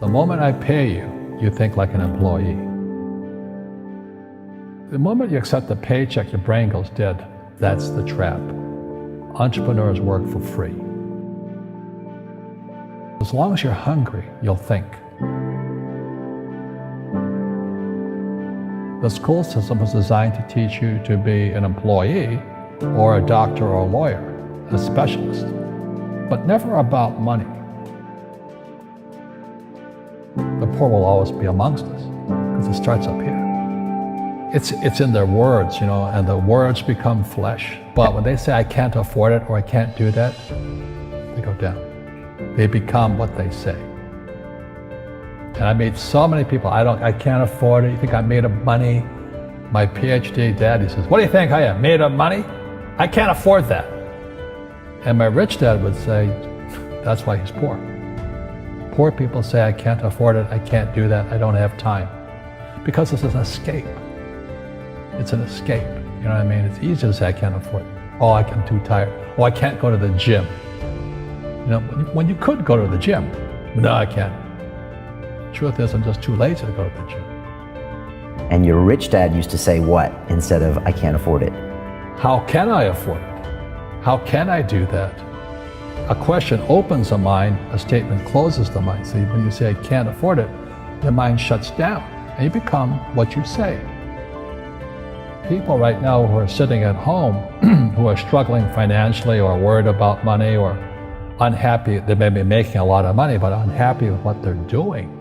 The moment I pay you, you think like an employee. The moment you accept the paycheck, your brain goes dead. That's the trap. Entrepreneurs work for free. As long as you're hungry, you'll think. The school system was designed to teach you to be an employee or a doctor or a lawyer, a specialist, but never about money. The poor will always be amongst us because it starts up here. It's in their words, and the words become flesh. But when they say, I can't afford it or I can't do that, they go down. They become what they say. And I meet so many people, I can't afford it. You think I'm made of money? My PhD dad, he says, what do you think I am, made of money? I can't afford that. And my rich dad would say, that's why he's poor. Poor people say, I can't afford it, I can't do that, I don't have time. Because it's an escape. It's an escape, you know what I mean? It's easy to say, I can't afford it. Oh, I'm too tired. Oh, I can't go to the gym. When you could go to the gym, no, I can't. Truth is, I'm just too lazy to go to the gym. And your rich dad used to say what instead of, I can't afford it? How can I afford it? How can I do that? A question opens the mind, a statement closes the mind. See, when you say, I can't afford it, the mind shuts down, and you become what you say. People right now who are sitting at home, who are struggling financially or worried about money or unhappy, they may be making a lot of money, but unhappy with what they're doing.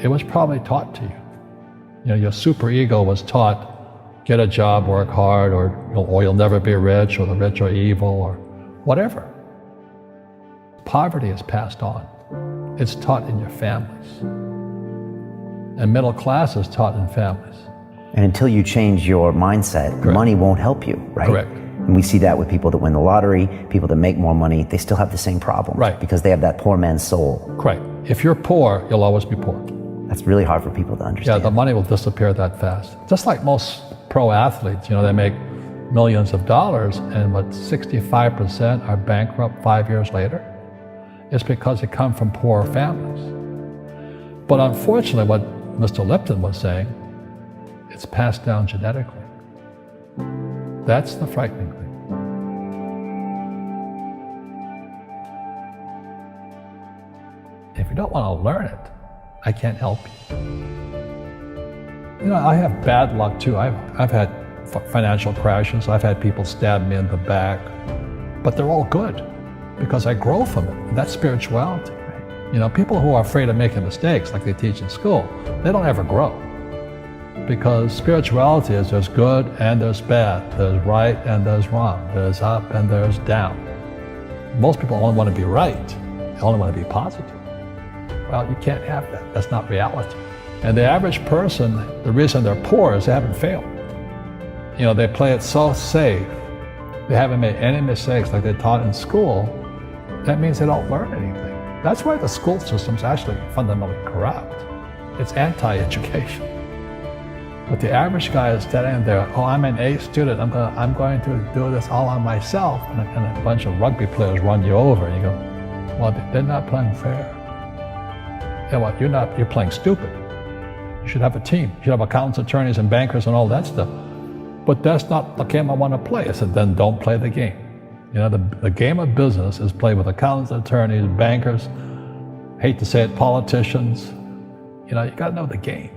It was probably taught to you. Your superego was taught, get a job, work hard, or you'll never be rich, or the rich are evil, or whatever. Poverty is passed on. It's taught in your families. And middle class is taught in families. And until you change your mindset, Correct. Money won't help you, right? Correct. And we see that with people that win the lottery, people that make more money, they still have the same problem. Right. Because they have that poor man's soul. Correct. If you're poor, you'll always be poor. That's really hard for people to understand. Yeah, the money will disappear that fast. Just like most pro athletes, they make millions of dollars, and 65% are bankrupt 5 years later. It's because they come from poor families. But unfortunately, what Mr. Lipton was saying, it's passed down genetically. That's the frightening thing. If you don't want to learn it, I can't help you. I have bad luck too. I've had financial crashes. I've had people stab me in the back, but they're all good because I grow from it. And that's spirituality. People who are afraid of making mistakes, like they teach in school, they don't ever grow. Because spirituality is there's good and there's bad, there's right and there's wrong, there's up and there's down. Most people only want to be right, they only want to be positive. Well, you can't have that, that's not reality. And the average person, the reason they're poor is they haven't failed. They play it so safe, they haven't made any mistakes like they're taught in school. That means they don't learn anything. That's why the school system's actually fundamentally corrupt. It's anti-education. But the average guy is standing there, oh, I'm an A student, I'm going to do this all on myself. And a bunch of rugby players run you over, and you go, well, they're not playing fair. You're playing stupid. You should have a team. You should have accountants, attorneys, and bankers and all that stuff. But that's not the game I want to play. I said, then don't play the game. The game of business is played with accountants, attorneys, bankers, hate to say it, politicians. You got to know the game.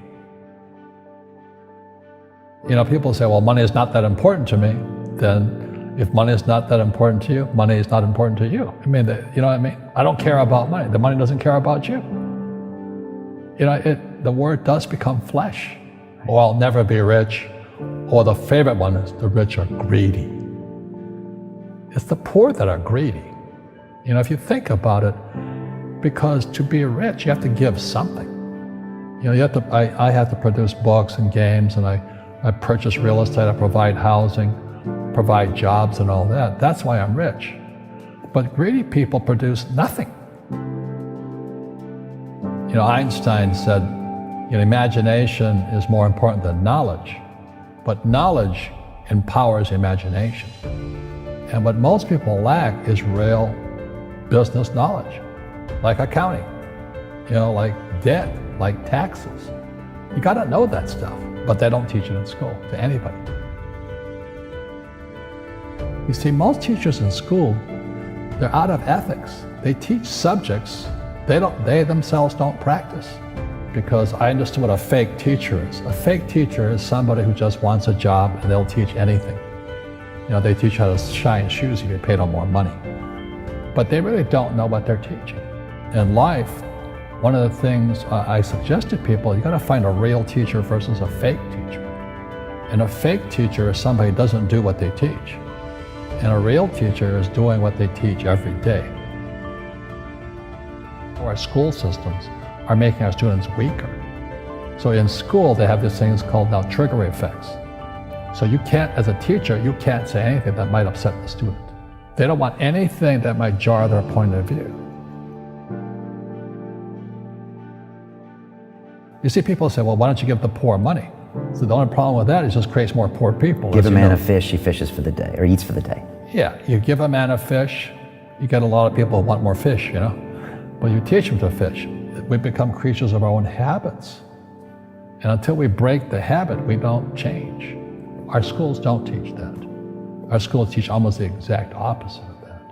People say, well, money is not that important to me. Then if money is not that important to you, money is not important to you. You know what I mean? I don't care about money. The money doesn't care about you. The word does become flesh. Or I'll never be rich. Or the favorite one is the rich are greedy. It's the poor that are greedy. If you think about it, because to be rich, you have to give something. I have to produce books and games, and I purchase real estate, I provide housing, provide jobs and all that. That's why I'm rich. But greedy people produce nothing. Einstein said, imagination is more important than knowledge, but knowledge empowers imagination. And what most people lack is real business knowledge, like accounting. like debt, like taxes. You got to know that stuff, but they don't teach it in school to anybody. You see, most teachers in school, they're out of ethics. They teach subjects they themselves don't practice. Because I understood what a fake teacher is. A fake teacher is somebody who just wants a job and they'll teach anything. They teach how to shine shoes if you pay them more money. But they really don't know what they're teaching. In life, one of the things I suggest to people, you gotta find a real teacher versus a fake teacher. And a fake teacher is somebody who doesn't do what they teach. And a real teacher is doing what they teach every day. Our school systems are making our students weaker. So in school, they have these things called now trigger effects. So you can't, as a teacher, you can't say anything that might upset the student. They don't want anything that might jar their point of view. You see people say, well, why don't you give the poor money? So the only problem with that is it just creates more poor people. Give a man a fish, he fishes for the day, or eats for the day. Yeah, you give a man a fish, you get a lot of people who want more fish, But you teach them to fish. We become creatures of our own habits. And until we break the habit, we don't change. Our schools don't teach that. Our schools teach almost the exact opposite of that.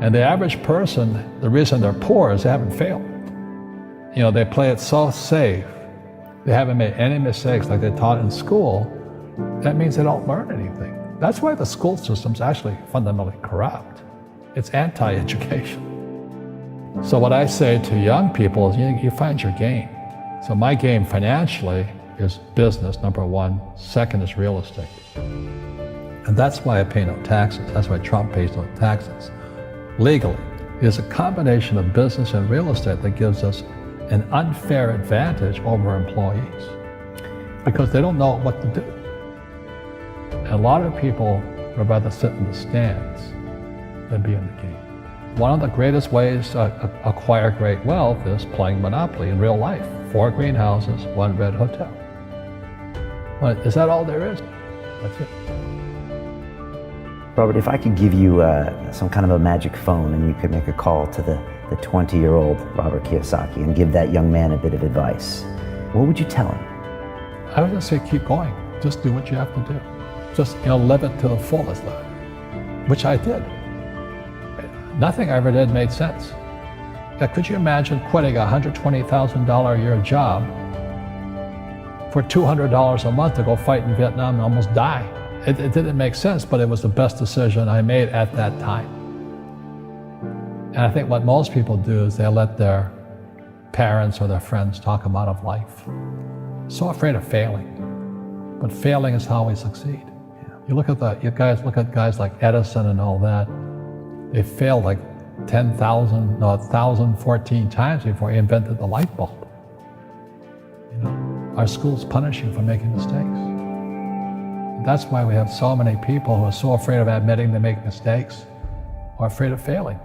And the average person, the reason they're poor is they haven't failed. They play it so safe. They haven't made any mistakes like they taught in school. That means they don't learn anything. That's why the school system's actually fundamentally corrupt. It's anti-education. So what I say to young people is you find your game. So my game financially is business, number one. Second is real estate. And that's why I pay no taxes. That's why Trump pays no taxes. Legally, it is a combination of business and real estate that gives us an unfair advantage over employees because they don't know what to do. And a lot of people would rather sit in the stands than be in the game. One of the greatest ways to acquire great wealth is playing Monopoly in real life. 4 greenhouses, 1 red hotel. But is that all there is? That's it. Robert, if I could give you some kind of a magic phone and you could make a call to the 20-year-old Robert Kiyosaki and give that young man a bit of advice, what would you tell him? I would just say keep going. Just do what you have to do. Just live it to the fullest, which I did. Nothing I ever did made sense. Could you imagine quitting a $120,000 a year job for $200 a month to go fight in Vietnam and almost die? It didn't make sense, but it was the best decision I made at that time. And I think what most people do is they let their parents or their friends talk them out of life. So afraid of failing. But failing is how we succeed. You look at guys like Edison and all that. They failed like 1,014 times before he invented the light bulb. Our schools punish you for making mistakes. And that's why we have so many people who are so afraid of admitting they make mistakes or afraid of failing.